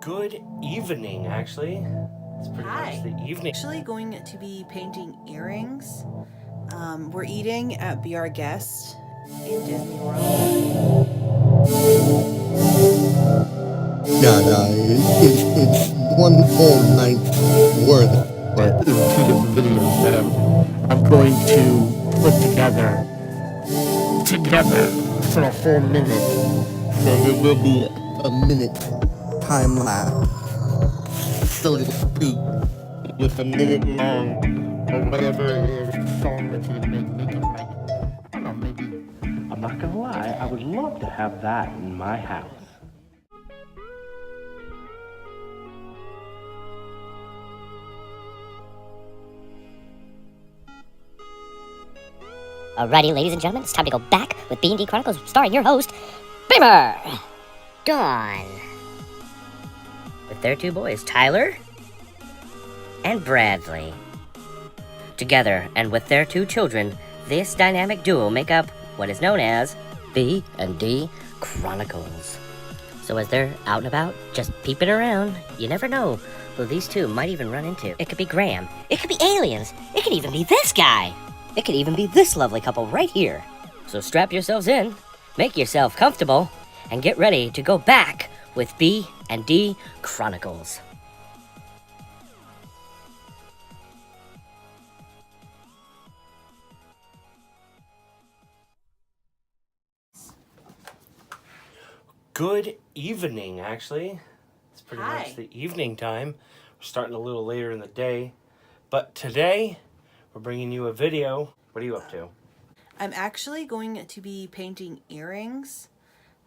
Good evening, actually. It's pretty much the evening. Actually going to be painting earrings. We're eating at Be Our Guest in Disney World. No, it's one whole night's worth. But two different videos that I'm going to put together for a whole minute. So there will be a minute time lapse. So it'll be with a minute long or whatever it is song that you make it like, I don't know, maybe. I'm not gonna lie, I would love to have that in my house. Alrighty, ladies and gentlemen, it's time to go back with B&D Chronicles, starring your host, Beamer, Dawn, with their two boys, Tyler and Bradley. Together, and with their two children, this dynamic duo make up what is known as B&D Chronicles. So as they're out and about, just peeping around, you never know who these two might even run into. It could be Graham, it could be aliens, it could even be this guy. It could even be this lovely couple right here. So strap yourselves in, make yourself comfortable, and get ready to go back with B&D Chronicles. Good evening, actually. It's pretty much the evening time. We're starting a little later in the day. But today, we're bringing you a video. What are you up to? I'm actually going to be painting earrings.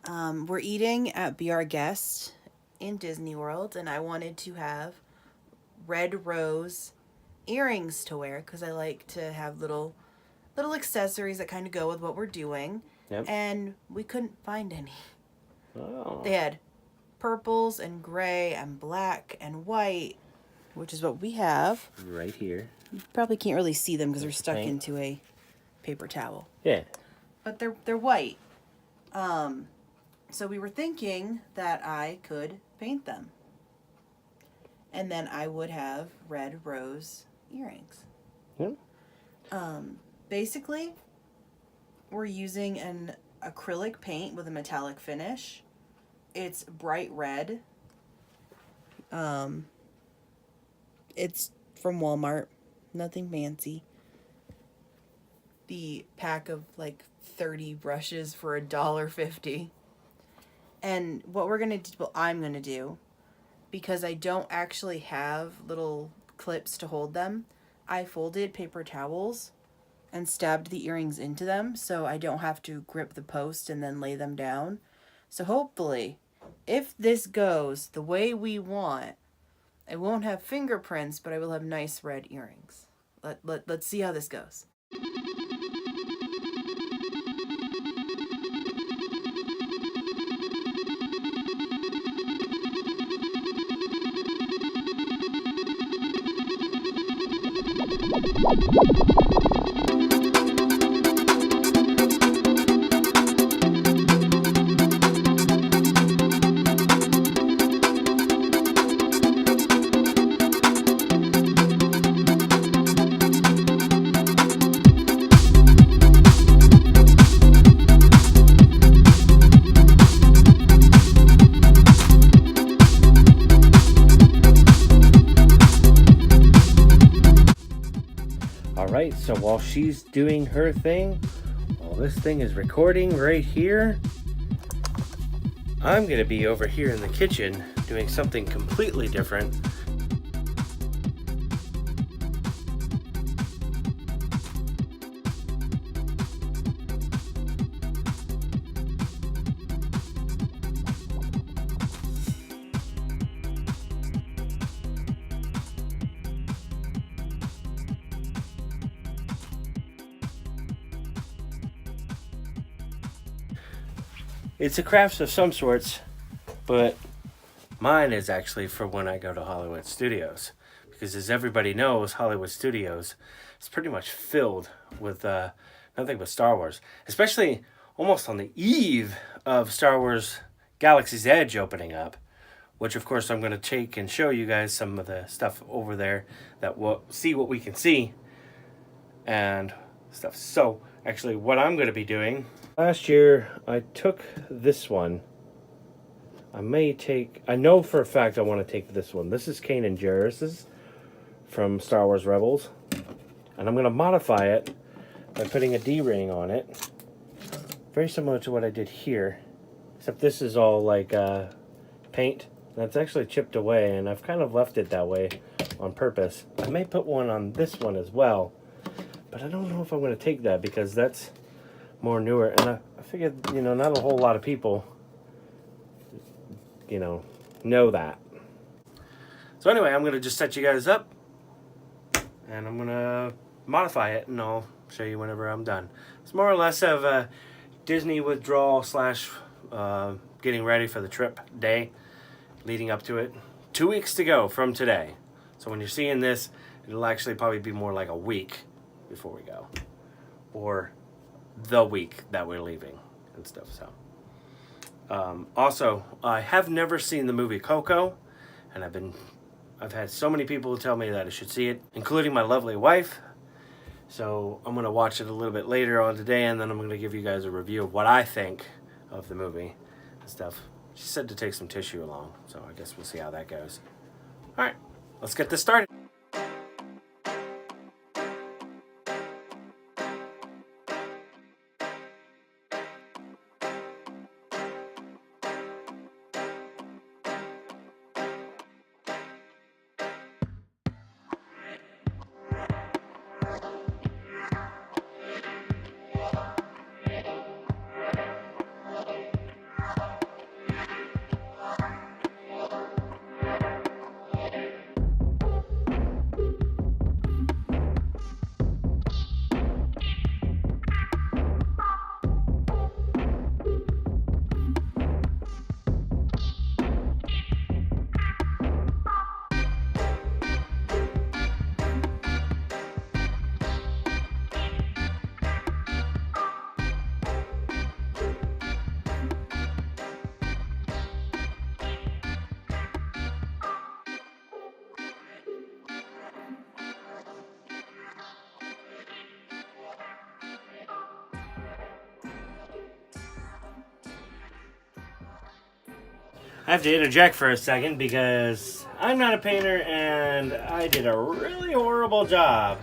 We're eating at Be Our Guest in Disney World, and I wanted to have red rose earrings to wear because I like to have little accessories that kind of go with what we're doing. Yep. And we couldn't find any. Oh. They had purples and gray and black and white, which is what we have. Right here. You probably can't really see them because they're stuck Paint. into a paper towel. Yeah. But they're white. So we were thinking that I could paint them. And then I would have red rose earrings. Yep. Basically, we're using an acrylic paint with a metallic finish. It's bright red. It's from Walmart. Nothing fancy. The pack of like 30 brushes for $1.50. And what we're gonna do, well, I'm gonna do, because I don't actually have little clips to hold them, I folded paper towels and stabbed the earrings into them so I don't have to grip the post and then lay them down. So hopefully, if this goes the way we want, I won't have fingerprints, but I will have nice red earrings. Let's see how this goes. Alright, so while she's doing her thing, while this thing is recording right here, I'm gonna be over here in the kitchen doing something completely different. It's a crafts of some sorts, but mine is actually for when I go to Hollywood Studios. Because as everybody knows, Hollywood Studios is pretty much filled with nothing but Star Wars. Especially almost on the eve of Star Wars Galaxy's Edge opening up. which of course I'm going to take and show you guys some of the stuff over there that we'll see what we can see and stuff. So actually what I'm going to be doing, last year I took this one. I know for a fact I want to take this one. This is Kanan Jarrus's from Star Wars Rebels. And I'm going to modify it by putting a D-ring on it. Very similar to what I did here. Except this is all like paint. That's actually chipped away, and I've kind of left it that way on purpose. I may put one on this one as well. But I don't know if I'm going to take that because that's more newer. And I figured, you know, not a whole lot of people, you know that. So anyway, I'm going to just set you guys up. And I'm going to modify it, and I'll show you whenever I'm done. It's more or less of a Disney withdrawal slash getting ready for the trip day leading up to it. 2 weeks to go from today. So when you're seeing this, it'll actually probably be more like a week before we go. Or the week that we're leaving and stuff. So also, I have never seen the movie Coco, and I've had so many people tell me that I should see it, including my lovely wife. So I'm going to watch it a little bit later on today, and then I'm going to give you guys a review of what I think of the movie and stuff. She said to take some tissue along, so I guess we'll see how that goes. All right, let's get this started. I have to interject for a second because I'm not a painter and I did a really horrible job.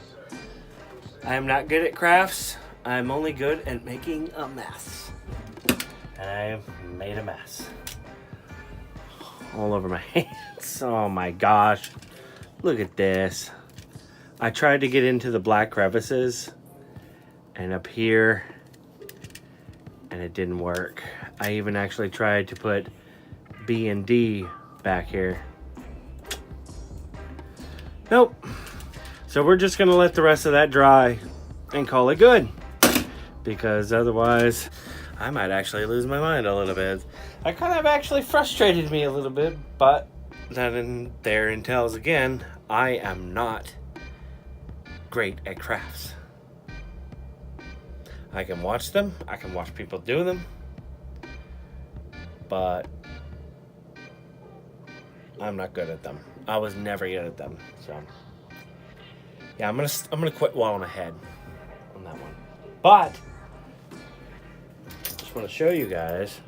I'm not good at crafts. I'm only good at making a mess. And I made a mess. All over my hands. Oh my gosh. Look at this. I tried to get into the black crevices and up here and it didn't work. I even actually tried to put B and D back here. Nope. So we're just gonna let the rest of that dry and call it good, because otherwise I might actually lose my mind a little bit. I kind of actually frustrated me a little bit, but that in there entails again, I am not great at crafts. I can watch them, I can watch people do them, but I'm not good at them. I was never good at them. So yeah, I'm gonna quit while I'm ahead on that one. But just want to show you guys.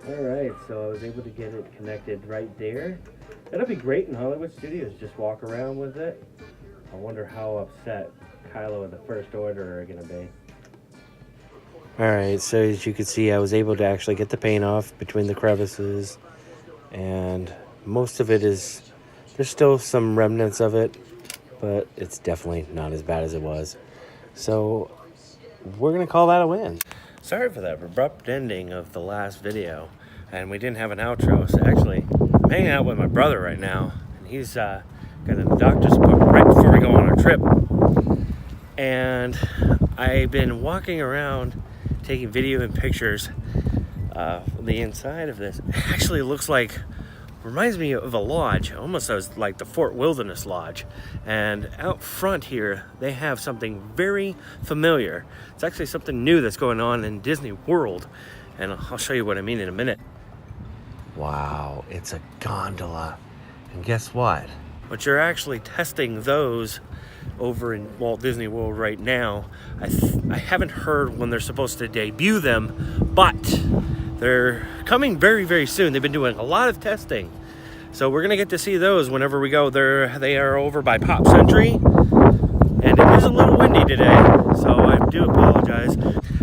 All right, so I was able to get it connected right there. That'll be great in Hollywood Studios. Just walk around with it. I wonder how upset Kylo and the First Order are gonna be. All right, so as you can see, I was able to actually get the paint off between the crevices, and most of it is, there's still some remnants of it, but it's definitely not as bad as it was. So we're gonna call that a win. Sorry for that abrupt ending of the last video, and we didn't have an outro. So actually, I'm hanging out with my brother right now, and he's got a doctor's appointment right before we go on our trip. And I've been walking around taking video and pictures of the inside of this. It actually looks like, reminds me of a lodge, almost as like the Fort Wilderness Lodge. And out front here, they have something very familiar. It's actually something new that's going on in Disney World, and I'll show you what I mean in a minute. Wow, it's a gondola. And guess what? But you're actually testing those over in Walt Disney World right now. I haven't heard when they're supposed to debut them, but they're coming very, very soon. They've been doing a lot of testing. So we're gonna get to see those whenever we go. They are over by Pop Century. And it is a little windy today, so I do apologize.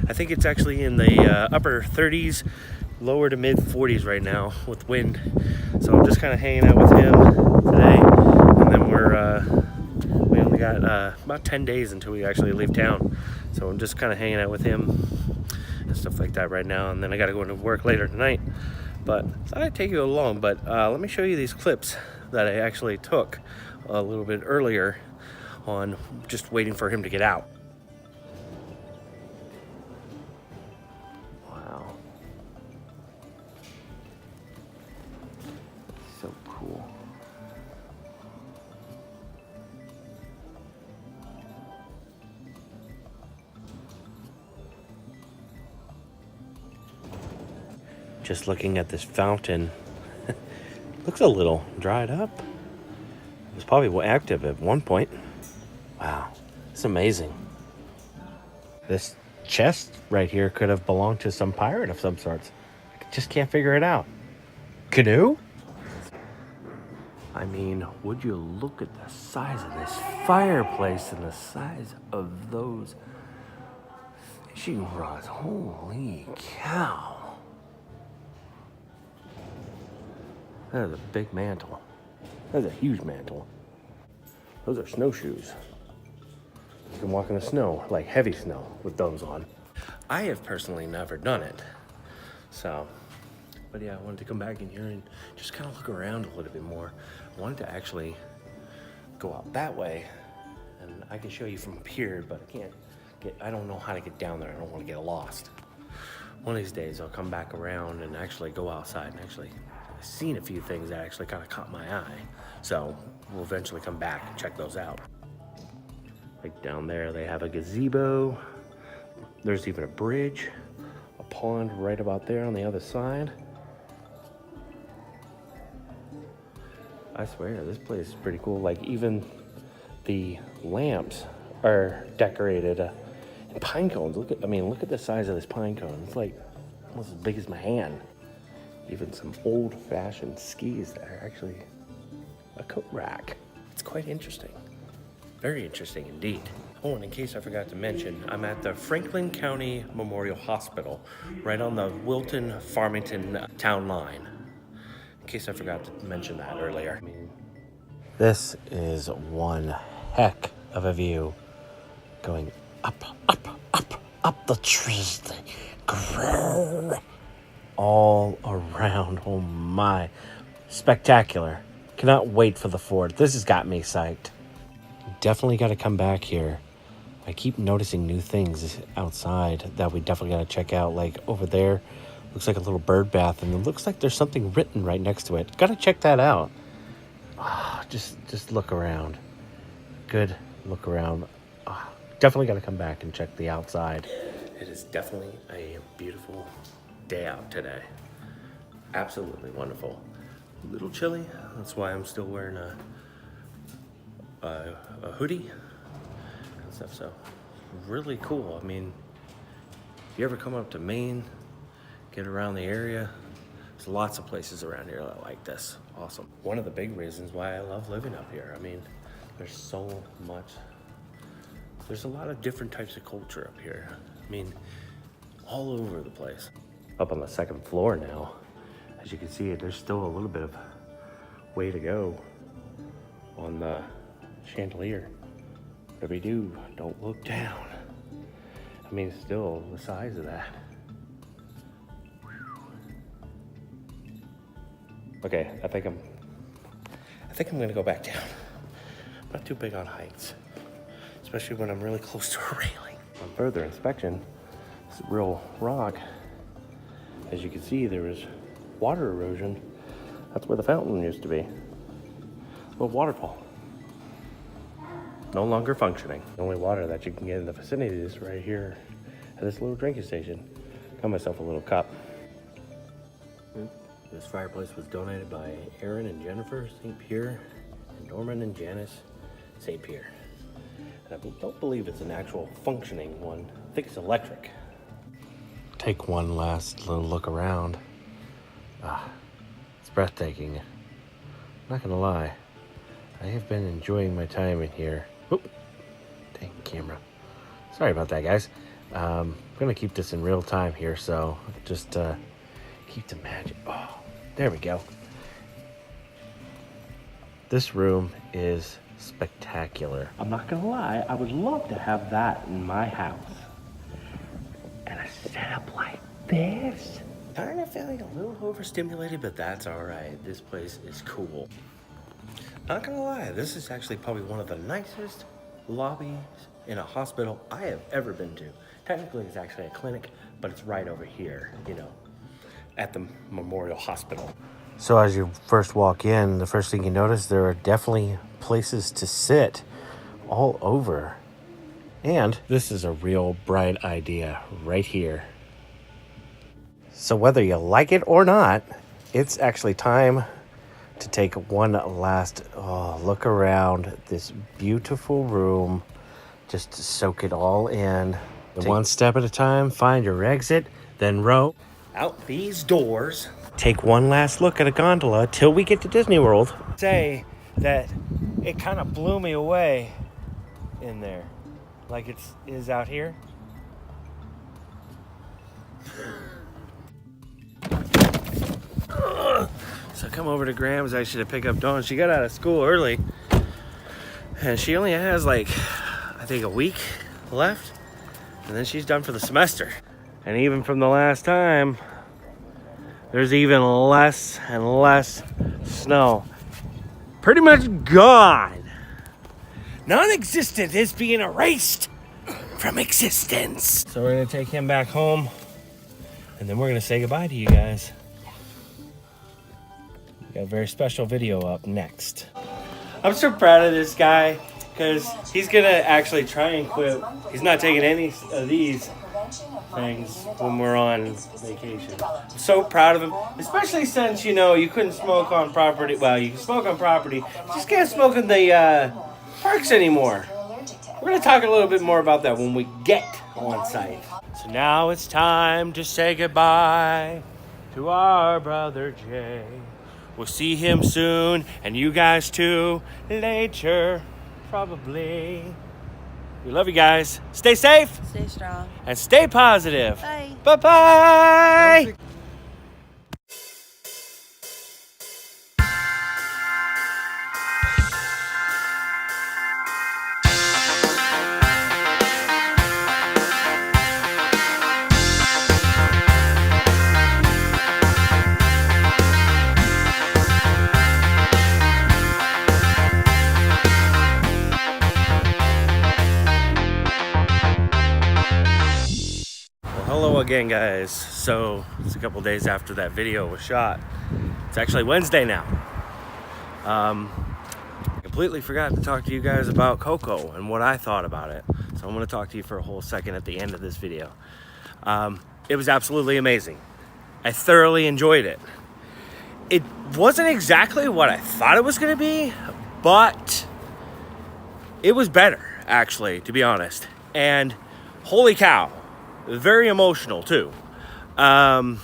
I think it's actually in the upper 30s, lower to mid 40s right now with wind. So I'm just kind of hanging out with him today. And then we only got about 10 days until we actually leave town. So I'm just kind of hanging out with him and stuff like that right now. And then I got to go into work later tonight. But I thought I'd take you along. But let me show you these clips that I actually took a little bit earlier on just waiting for him to get out. Wow. So cool. Just looking at this fountain, looks a little dried up. It was probably active at one point. Wow, it's amazing. This chest right here could have belonged to some pirate of some sorts. I just can't figure it out. Canoe? I mean, would you look at the size of this fireplace and the size of those fishing rods. Holy cow. That is a big mantle. That's a huge mantle. Those are snowshoes. You can walk in the snow, like heavy snow, with those on. I have personally never done it. So, but yeah, I wanted to come back in here and just kind of look around a little bit more. I wanted to actually go out that way, and I can show you from up here, but I don't know how to get down there. I don't want to get lost. One of these days I'll come back around and actually go outside and actually I've seen a few things that actually kind of caught my eye. So we'll eventually come back and check those out. Like down there, they have a gazebo. There's even a bridge, a pond right about there on the other side. I swear, this place is pretty cool. Like even the lamps are decorated in pine cones. Look at the size of this pine cone. It's like almost as big as my hand. Even some old-fashioned skis that are actually a coat rack. It's quite interesting. Very interesting indeed. Oh, and in case I forgot to mention, I'm at the Franklin County Memorial Hospital, right on the Wilton-Farmington town line. In case I forgot to mention that earlier. This is one heck of a view. Going up the trees. They grow all around. Oh my. Spectacular. Cannot wait for the fort. This has got me psyched. Definitely got to come back here. I keep noticing new things outside that we definitely got to check out. Like over there, looks like a little bird bath, and it looks like there's something written right next to it. Got to check that out. Oh, just look around. Good look around. Oh, definitely got to come back and check the outside. It is definitely a beautiful day out today. Absolutely wonderful. A little chilly. That's why I'm still wearing a hoodie and stuff. So really cool. I mean, if you ever come up to Maine, get around the area, there's lots of places around here that like this. Awesome. One of the big reasons why I love living up here. I mean, there's so much. There's a lot of different types of culture up here. I mean, all over the place. Up on the second floor now, as you can see, there's still a little bit of way to go on the chandelier. Whatever you do, don't look down. I mean, still the size of that. Okay, I think I'm gonna go back down. I'm not too big on heights, especially when I'm really close to a railing. On further inspection, it's real rock. As you can see, there was water erosion. That's where the fountain used to be. A little waterfall. No longer functioning. The only water that you can get in the vicinity is right here at this little drinking station. Got myself a little cup. This fireplace was donated by Aaron and Jennifer St. Pierre and Norman and Janice St. Pierre. And I don't believe it's an actual functioning one. I think it's electric. Take one last little look around. It's breathtaking. I'm not gonna lie. I have been enjoying my time in here. Oop, dang camera. Sorry about that, guys. I'm gonna keep this in real time here, so just keep the magic. Oh, there we go. This room is spectacular. I'm not gonna lie, I would love to have that in my house. And a setup like this. Kind of feeling a little overstimulated, but that's all right. This place is cool. Not gonna lie, this is actually probably one of the nicest lobbies in a hospital I have ever been to. Technically, it's actually a clinic, but it's right over here, you know, at the Memorial Hospital. So as you first walk in, the first thing you notice, there are definitely places to sit all over. And this is a real bright idea right here. So whether you like it or not, it's actually time to take one last look around this beautiful room, just to soak it all in. One step at a time, find your exit, then row out these doors. Take one last look at a gondola till we get to Disney World. Say that it kind of blew me away in there, like it is out here. So I come over to Graham's actually to pick up Dawn. She got out of school early, and she only has like, I think, a week left, and then she's done for the semester. And even from the last time, there's even less and less snow. Pretty much gone. Non-existent is being erased from existence. So we're gonna take him back home, and then we're gonna say goodbye to you guys. Got a very special video up next. I'm so proud of this guy because he's gonna actually try and quit. He's not taking any of these things when we're on vacation. I'm so proud of him, especially since, you know, you couldn't smoke on property. Well, you can smoke on property, you just can't smoke in the parks anymore. We're gonna talk a little bit more about that when we get on site. So now it's time to say goodbye to our brother Jay. We'll see him soon, and you guys too, later, probably. We love you guys. Stay safe. Stay strong. And stay positive. Bye. Bye-bye. Hello again, guys. So it's a couple days after that video was shot. It's actually Wednesday now. I completely forgot to talk to you guys about Coco and what I thought about it. So I'm going to talk to you for a whole second at the end of this video. It was absolutely amazing. I thoroughly enjoyed it. It wasn't exactly what I thought it was going to be, but it was better, actually, to be honest. And holy cow. Very emotional too. Spoiler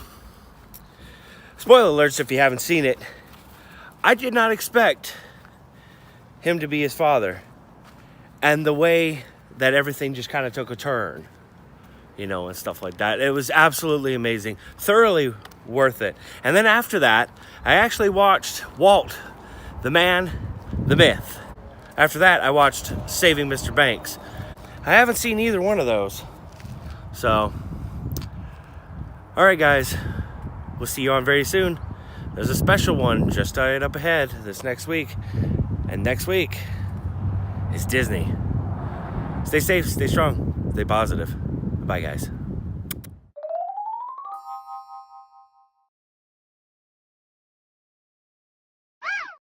alerts if you haven't seen it. I did not expect him to be his father, and the way that everything just kind of took a turn, you know, and stuff like that. It was absolutely amazing, thoroughly worth it. And then after that, I actually watched Walt, the Man, the Myth. After that, I watched Saving Mr. Banks. I haven't seen either one of those. So, all right, guys, we'll see you on very soon. There's a special one just started up ahead this next week. And next week is Disney. Stay safe, stay strong, stay positive. Bye, guys.